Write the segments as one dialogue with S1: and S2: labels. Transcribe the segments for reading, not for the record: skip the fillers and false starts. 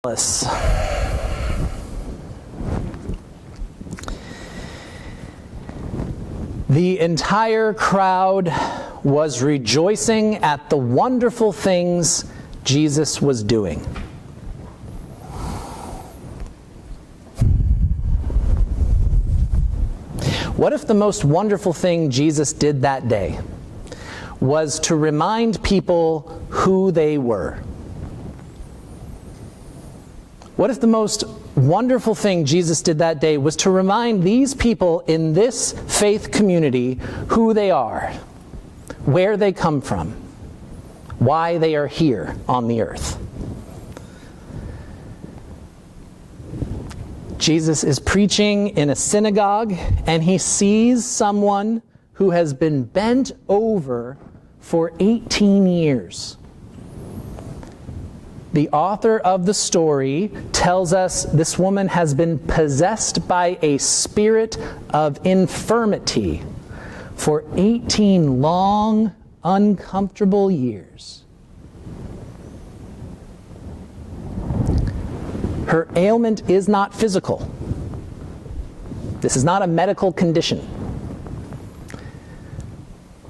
S1: The entire crowd was rejoicing at the wonderful things Jesus was doing. What if the most wonderful thing Jesus did that day was to remind people who they were? What if the most wonderful thing Jesus did that day was to remind these people in this faith community who they are, where they come from, why they are here on the earth? Jesus is preaching in a synagogue, and he sees someone who has been bent over for 18 years. The author of the story tells us this woman has been possessed by a spirit of infirmity for 18 long, uncomfortable years. Her ailment is not physical. This is not a medical condition.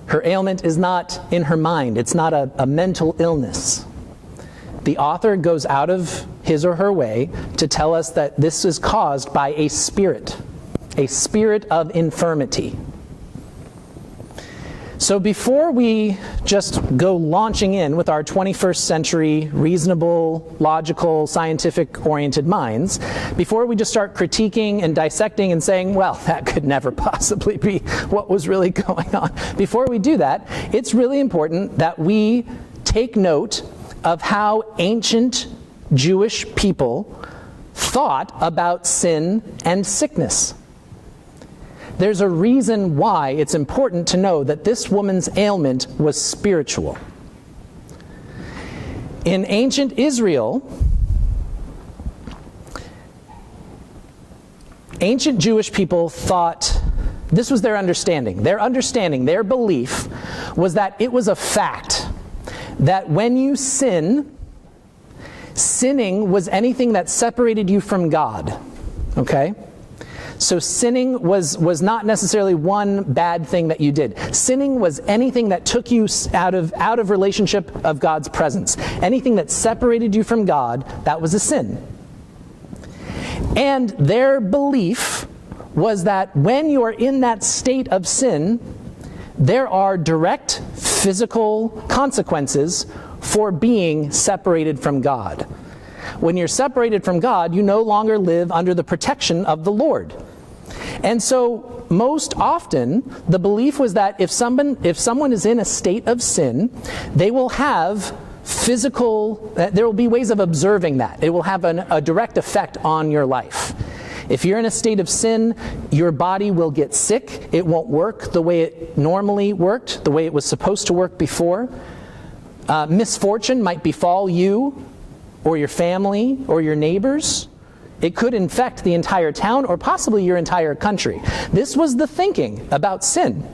S1: Her ailment is not in her mind. It's not a mental illness. The author goes out of his or her way to tell us that this is caused by a spirit of infirmity. So before we just go launching in with our 21st century reasonable, logical, scientific-oriented minds, before we just start critiquing and dissecting and saying, well, that could never possibly be what was really going on, before we do that, it's really important that we take note of how ancient Jewish people thought about sin and sickness. There's a reason why it's important to know that this woman's ailment was spiritual. In ancient Israel, ancient Jewish people thought, this was their understanding. Their belief was that it was a fact that when you sin, sinning was anything that separated you from God. Okay? So sinning was not necessarily one bad thing that you did. Sinning was anything that took you out of relationship of God's presence. Anything that separated you from God, that was a sin. And their belief was that when you are in that state of sin, there are direct physical consequences for being separated from God. When you're separated from God, you no longer live under the protection of the Lord. And so most often the belief was that if someone is in a state of sin, they will have there will be ways of observing that. It will have a direct effect on your life. If you're in a state of sin, your body will get sick. It won't work the way it normally worked, the way it was supposed to work before. Misfortune might befall you or your family or your neighbors. It could infect the entire town or possibly your entire country. This was the thinking about sin.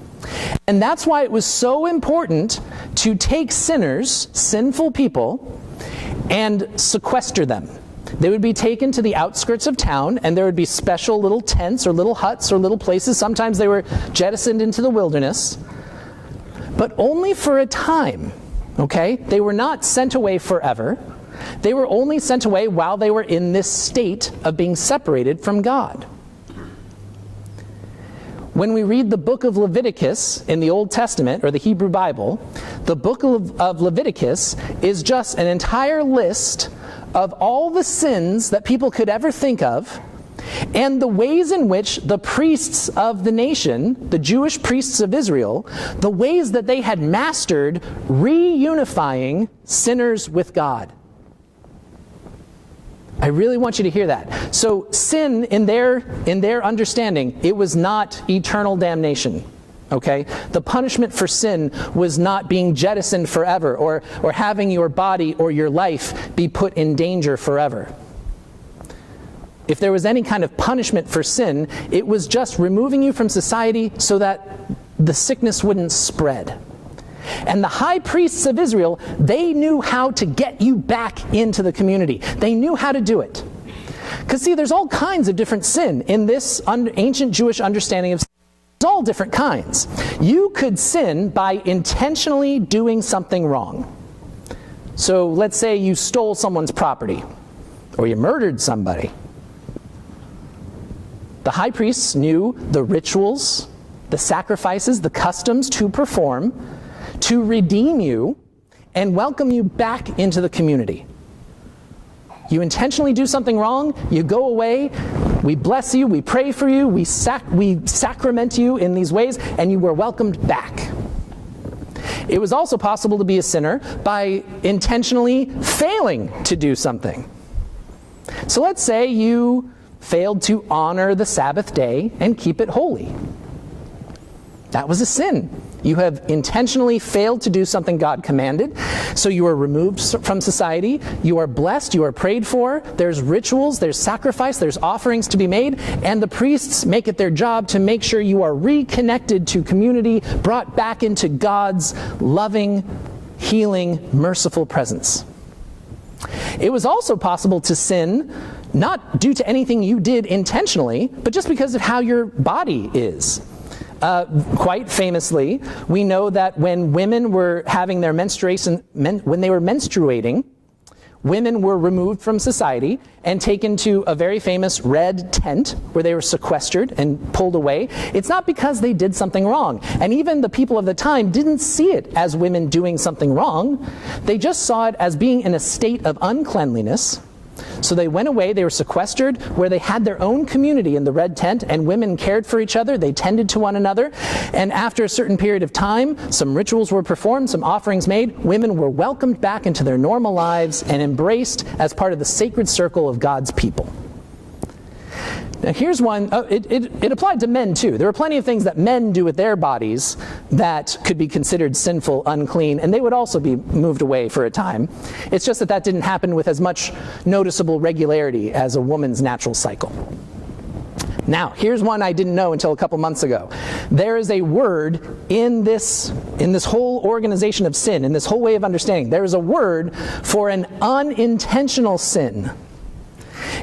S1: And that's why it was so important to take sinners, sinful people, and sequester them. They would be taken to the outskirts of town, and there would be special little tents or little huts or little places. Sometimes they were jettisoned into the wilderness, but only for a time, okay? They were not sent away forever. They were only sent away while they were in this state of being separated from God. When we read the book of Leviticus in the Old Testament, or the Hebrew Bible, the book of Leviticus is just an entire list of all the sins that people could ever think of, and the ways in which the priests of the nation, the Jewish priests of Israel, the ways that they had mastered reunifying sinners with God. I really want you to hear that. So sin, in their understanding, it was not eternal damnation. Okay? The punishment for sin was not being jettisoned forever, or having your body or your life be put in danger forever. If there was any kind of punishment for sin, it was just removing you from society so that the sickness wouldn't spread. And the high priests of Israel, they knew how to get you back into the community. They knew how to do it. Because see, there's all kinds of different sin in this ancient Jewish understanding of sin. There's all different kinds. You could sin by intentionally doing something wrong. So let's say you stole someone's property, or you murdered somebody. The high priests knew the rituals, the sacrifices, the customs to perform to redeem you and welcome you back into the community. You intentionally do something wrong, you go away, we bless you, we pray for you, we sacrament you in these ways, and you were welcomed back. It was also possible to be a sinner by intentionally failing to do something. So let's say you failed to honor the Sabbath day and keep it holy. That was a sin. You have intentionally failed to do something God commanded, so you are removed from society, you are blessed, you are prayed for, there's rituals, there's sacrifice, there's offerings to be made, and the priests make it their job to make sure you are reconnected to community, brought back into God's loving, healing, merciful presence. It was also possible to sin not due to anything you did intentionally, but just because of how your body is. Quite famously, we know that when women were having their menstruation, when they were menstruating, women were removed from society and taken to a very famous red tent where they were sequestered and pulled away. It's not because they did something wrong. And even the people of the time didn't see it as women doing something wrong. They just saw it as being in a state of uncleanliness. So they went away, they were sequestered, where they had their own community in the red tent, and women cared for each other, they tended to one another, and after a certain period of time, some rituals were performed, some offerings made, women were welcomed back into their normal lives and embraced as part of the sacred circle of God's people. Now here's one, it applied to men too. There were plenty of things that men do with their bodies that could be considered sinful, unclean, and they would also be moved away for a time. It's just that didn't happen with as much noticeable regularity as a woman's natural cycle. Now, here's one I didn't know until a couple months ago. There is a word in this whole organization of sin, in this whole way of understanding. There is a word for an unintentional sin.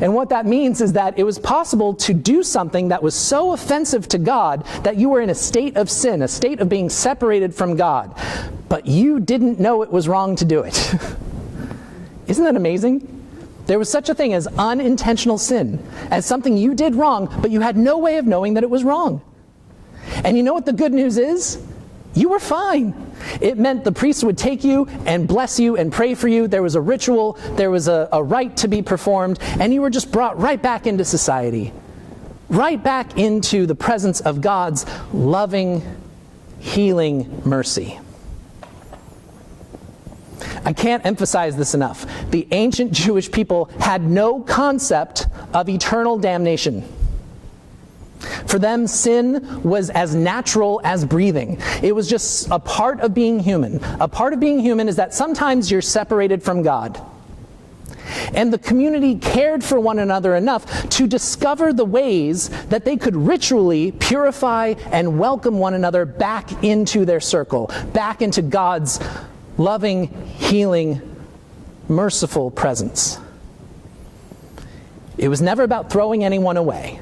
S1: And what that means is that it was possible to do something that was so offensive to God that you were in a state of sin, a state of being separated from God, but you didn't know it was wrong to do it. Isn't that amazing? There was such a thing as unintentional sin, as something you did wrong, but you had no way of knowing that it was wrong. And you know what the good news is? You were fine. It meant the priests would take you and bless you and pray for you. There was a ritual, there was a rite to be performed, and you were just brought right back into society, right back into the presence of God's loving, healing mercy. I can't emphasize this enough. The ancient Jewish people had no concept of eternal damnation. For them, sin was as natural as breathing. It was just a part of being human. A part of being human is that sometimes you're separated from God. And the community cared for one another enough to discover the ways that they could ritually purify and welcome one another back into their circle, back into God's loving, healing, merciful presence. It was never about throwing anyone away.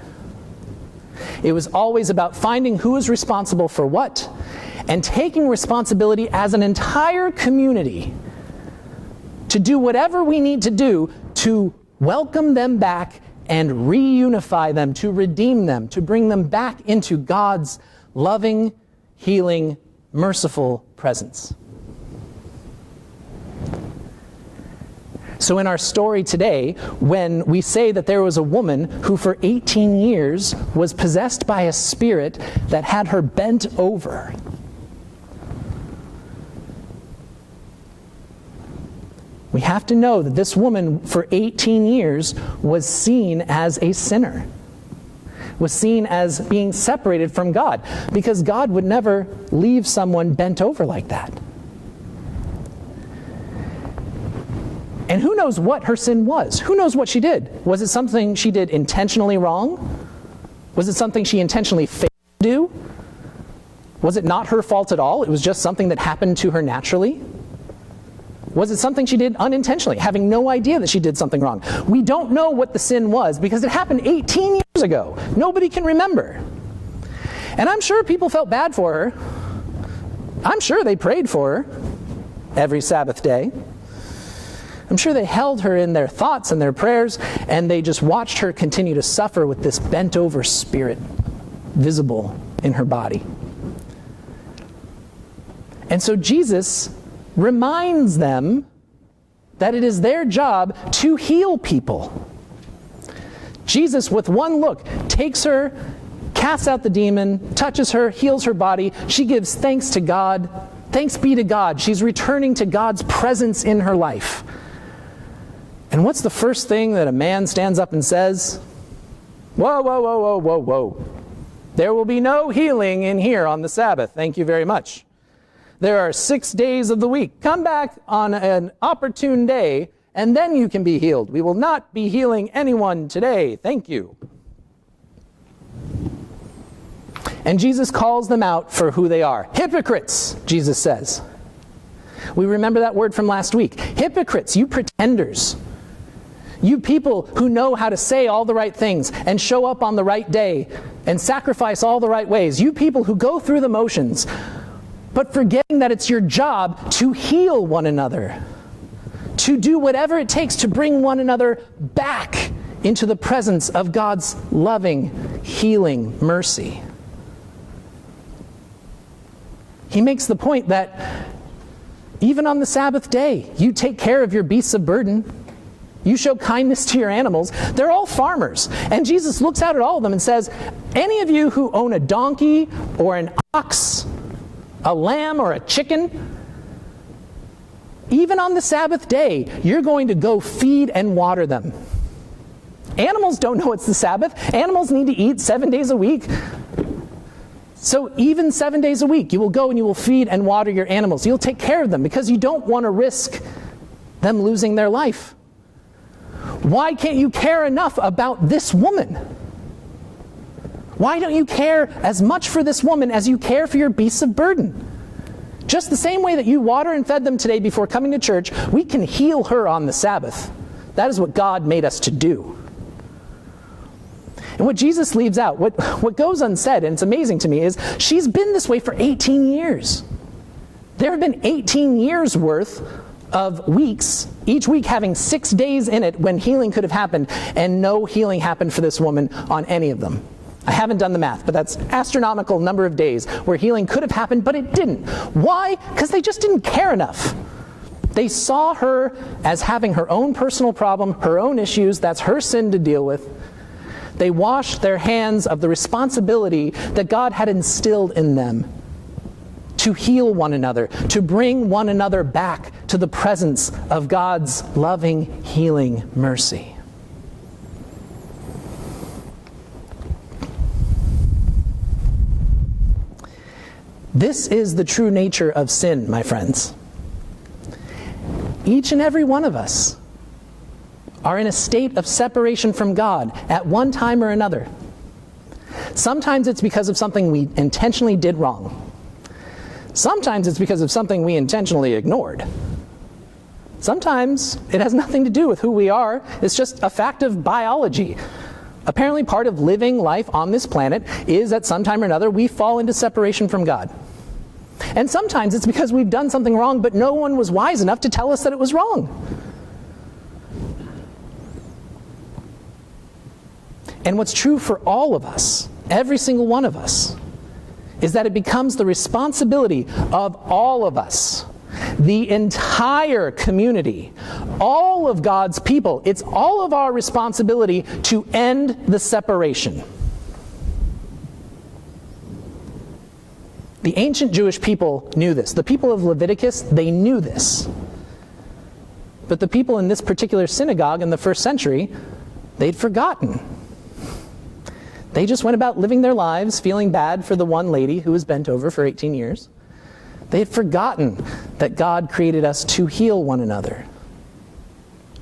S1: It was always about finding who is responsible for what and taking responsibility as an entire community to do whatever we need to do to welcome them back and reunify them, to redeem them, to bring them back into God's loving, healing, merciful presence. So in our story today, when we say that there was a woman who for 18 years was possessed by a spirit that had her bent over, we have to know that this woman for 18 years was seen as a sinner, was seen as being separated from God, because God would never leave someone bent over like that. And who knows what her sin was? Who knows what she did? Was it something she did intentionally wrong? Was it something she intentionally failed to do? Was it not her fault at all? It was just something that happened to her naturally? Was it something she did unintentionally, having no idea that she did something wrong? We don't know what the sin was because it happened 18 years ago. Nobody can remember. And I'm sure people felt bad for her. I'm sure they prayed for her every Sabbath day. I'm sure they held her in their thoughts and their prayers, and they just watched her continue to suffer with this bent-over spirit visible in her body. And so Jesus reminds them that it is their job to heal people. Jesus, with one look, takes her, casts out the demon, touches her, heals her body. She gives thanks to God. Thanks be to God. She's returning to God's presence in her life. And what's the first thing that a man stands up and says? Whoa, whoa, whoa, whoa, whoa, whoa. There will be no healing in here on the Sabbath. Thank you very much. There are 6 days of the week. Come back on an opportune day, and then you can be healed. We will not be healing anyone today. Thank you. And Jesus calls them out for who they are. Hypocrites, Jesus says. We remember that word from last week. Hypocrites, you pretenders. You people who know how to say all the right things and show up on the right day and sacrifice all the right ways. You people who go through the motions, but forgetting that it's your job to heal one another, to do whatever it takes to bring one another back into the presence of God's loving, healing mercy. He makes the point that even on the Sabbath day, you take care of your beasts of burden. You show kindness to your animals. They're all farmers. And Jesus looks out at all of them and says, any of you who own a donkey or an ox, a lamb or a chicken, even on the Sabbath day, you're going to go feed and water them. Animals don't know it's the Sabbath. Animals need to eat 7 days a week. So even 7 days a week, you will go and you will feed and water your animals. You'll take care of them because you don't want to risk them losing their life. Why can't you care enough about this woman? Why don't you care as much for this woman as you care for your beasts of burden? Just the same way that you water and fed them today before coming to church, we can heal her on the Sabbath. That is what God made us to do. And what Jesus leaves out, what goes unsaid, and it's amazing to me, is she's been this way for 18 years. There have been 18 years worth of weeks, each week having 6 days in it when healing could have happened, and no healing happened for this woman on any of them. I haven't done the math, but that's astronomical number of days where healing could have happened, but it didn't. Why? Because they just didn't care enough. They saw her as having her own personal problem, her own issues. That's her sin to deal with. They washed their hands of the responsibility that God had instilled in them to heal one another, to bring one another back to the presence of God's loving, healing mercy. This is the true nature of sin, my friends. Each and every one of us are in a state of separation from God at one time or another. Sometimes it's because of something we intentionally did wrong. Sometimes it's because of something we intentionally ignored. Sometimes it has nothing to do with who we are. It's just a fact of biology. Apparently part of living life on this planet is at some time or another we fall into separation from God. And sometimes it's because we've done something wrong, but no one was wise enough to tell us that it was wrong. And what's true for all of us, every single one of us, is that it becomes the responsibility of all of us, the entire community, all of God's people. It's all of our responsibility to end the separation. The ancient Jewish people knew this. The people of Leviticus, they knew this. But the people in this particular synagogue in the first century, they'd forgotten. They just went about living their lives, feeling bad for the one lady who was bent over for 18 years. They had forgotten that God created us to heal one another,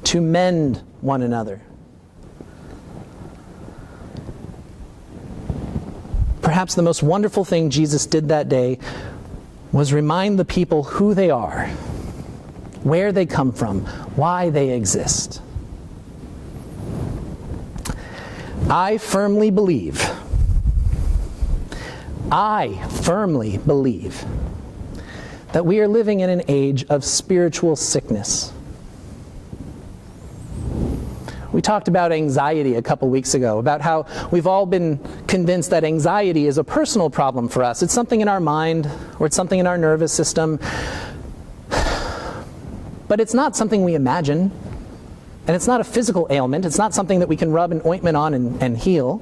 S1: to mend one another. Perhaps the most wonderful thing Jesus did that day was remind the people who they are, where they come from, why they exist. I firmly believe that we are living in an age of spiritual sickness. We talked about anxiety a couple weeks ago, about how we've all been convinced that anxiety is a personal problem for us. It's something in our mind, or it's something in our nervous system. But it's not something we imagine, and it's not a physical ailment. It's not something that we can rub an ointment on and heal.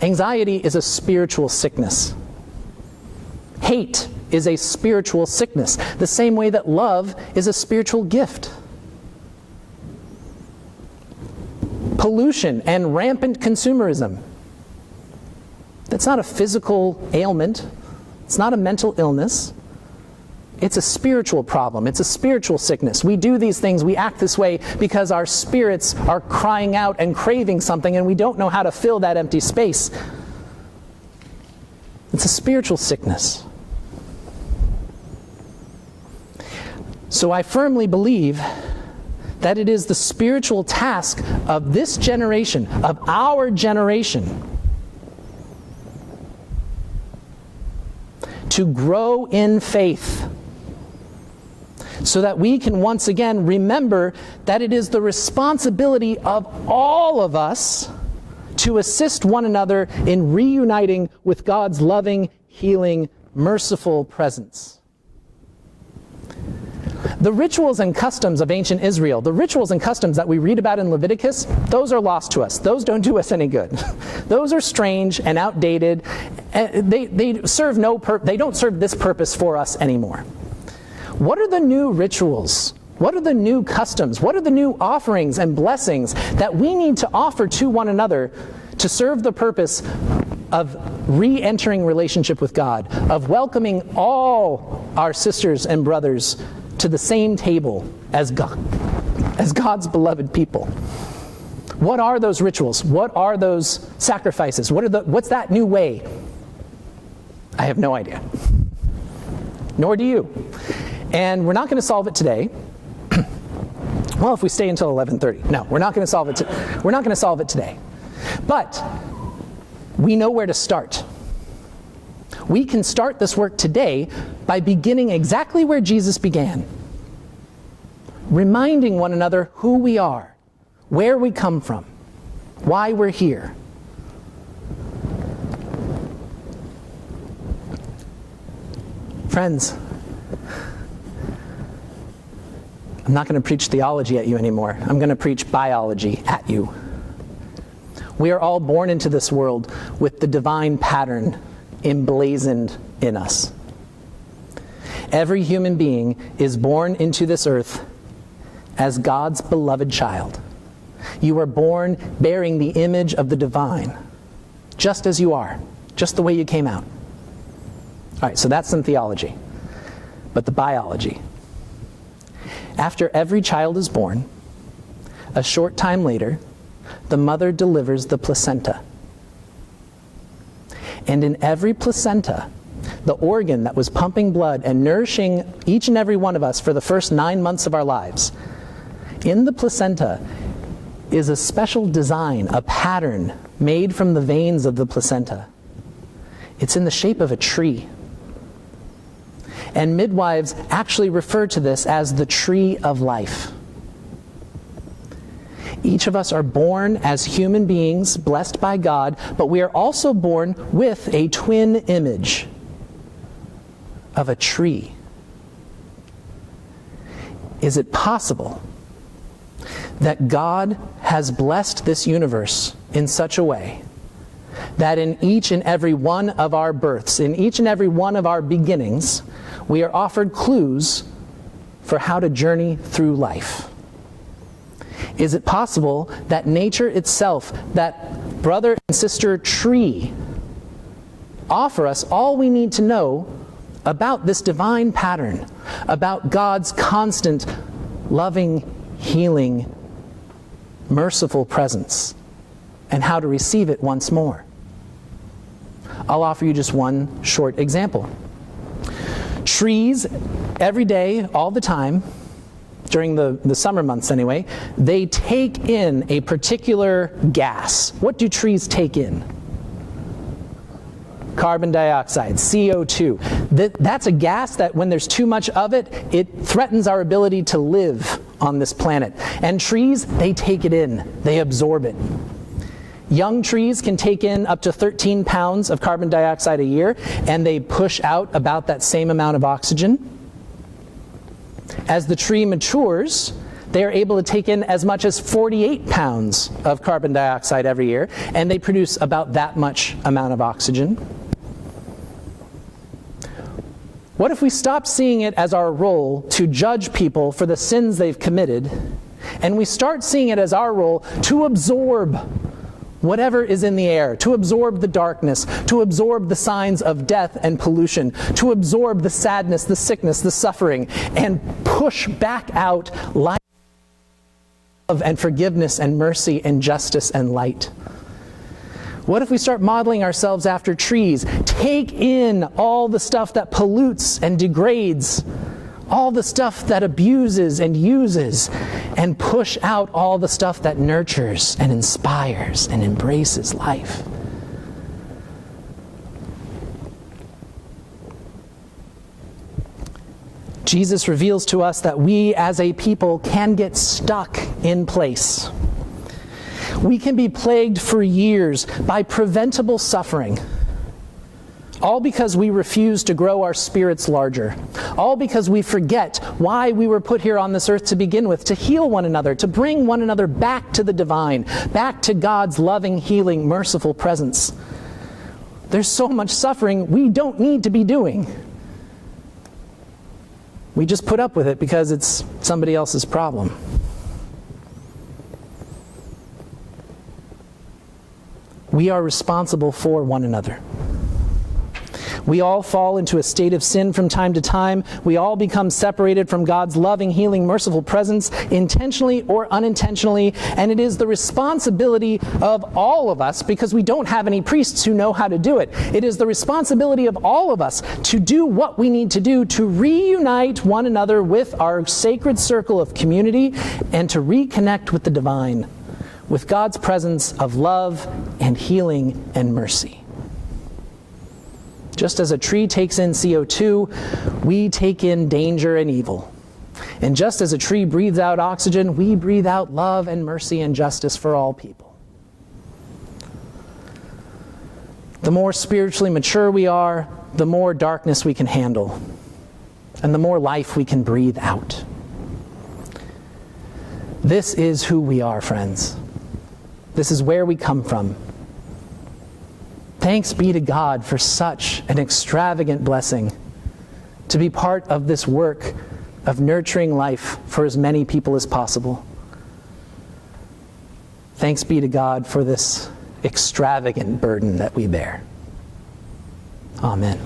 S1: Anxiety is a spiritual sickness. Hate is a spiritual sickness, the same way that love is a spiritual gift. Pollution and rampant consumerism. That's not a physical ailment. It's not a mental illness. It's a spiritual problem. It's a spiritual sickness. We do these things, we act this way because our spirits are crying out and craving something, and we don't know how to fill that empty space. It's a spiritual sickness. So I firmly believe that it is the spiritual task of this generation, of our generation, to grow in faith, so that we can once again remember that it is the responsibility of all of us to assist one another in reuniting with God's loving, healing, merciful presence. The rituals and customs of ancient Israel, the rituals and customs that we read about in Leviticus, those are lost to us. Those don't do us any good. Those are strange and outdated. They serve they don't serve this purpose for us anymore. What are the new rituals? What are the new customs? What are the new offerings and blessings that we need to offer to one another to serve the purpose of re-entering relationship with God, of welcoming all our sisters and brothers to the same table as God's beloved people? What are those rituals? What are those sacrifices? What's that new way? I have no idea. Nor do you. And we're not going to solve it today. Well, if we stay until 11:30. No, we're not going to solve it. We're not going to solve it today. But we know where to start. We can start this work today by beginning exactly where Jesus began. Reminding one another who we are, where we come from, why we're here. Friends, I'm not going to preach theology at you anymore. I'm going to preach biology at you. We are all born into this world with the divine pattern emblazoned in us. Every human being is born into this earth as God's beloved child. You are born bearing the image of the divine, just as you are, just the way you came out. All right, so that's some theology. But the biology. After every child is born, a short time later, the mother delivers the placenta. And in every placenta, the organ that was pumping blood and nourishing each and every one of us for the first 9 months of our lives, in the placenta is a special design, a pattern made from the veins of the placenta. It's in the shape of a tree. And midwives actually refer to this as the tree of life. Each of us are born as human beings, blessed by God, but we are also born with a twin image of a tree. Is it possible that God has blessed this universe in such a way that in each and every one of our births, in each and every one of our beginnings, we are offered clues for how to journey through life? Is it possible that nature itself, that brother and sister tree, offer us all we need to know about this divine pattern, about God's constant, loving, healing, merciful presence, and how to receive it once more? I'll offer you just one short example. Trees, every day, all the time, during the summer months anyway, they take in a particular gas. What do trees take in? Carbon dioxide, CO2. That's a gas that when there's too much of it, it threatens our ability to live on this planet. And trees, they take it in. They absorb it. Young trees can take in up to 13 pounds of carbon dioxide a year, and they push out about that same amount of oxygen. As the tree matures, they are able to take in as much as 48 pounds of carbon dioxide every year, and they produce about that much amount of oxygen. What if we stop seeing it as our role to judge people for the sins they've committed, and we start seeing it as our role to absorb whatever is in the air, to absorb the darkness, to absorb the signs of death and pollution, to absorb the sadness, the sickness, the suffering, and push back out life and forgiveness and mercy and justice and light? What if we start modeling ourselves after trees? Take in all the stuff that pollutes and degrades, all the stuff that abuses and uses, and push out all the stuff that nurtures and inspires and embraces life. Jesus reveals to us that we as a people can get stuck in place. We can be plagued for years by preventable suffering, all because we refuse to grow our spirits larger, all because we forget why we were put here on this earth to begin with, to heal one another, to bring one another back to the divine, back to God's loving, healing, merciful presence. There's so much suffering we don't need to be doing. We just put up with it because it's somebody else's problem. We are responsible for one another. We all fall into a state of sin from time to time. We all become separated from God's loving, healing, merciful presence, intentionally or unintentionally, and it is the responsibility of all of us, because we don't have any priests who know how to do it. It is the responsibility of all of us to do what we need to do to reunite one another with our sacred circle of community and to reconnect with the divine, with God's presence of love and healing and mercy. Just as a tree takes in CO2, we take in danger and evil. And just as a tree breathes out oxygen, we breathe out love and mercy and justice for all people. The more spiritually mature we are, the more darkness we can handle, and the more life we can breathe out. This is who we are, friends. This is where we come from. Thanks be to God for such an extravagant blessing to be part of this work of nurturing life for as many people as possible. Thanks be to God for this extravagant burden that we bear. Amen.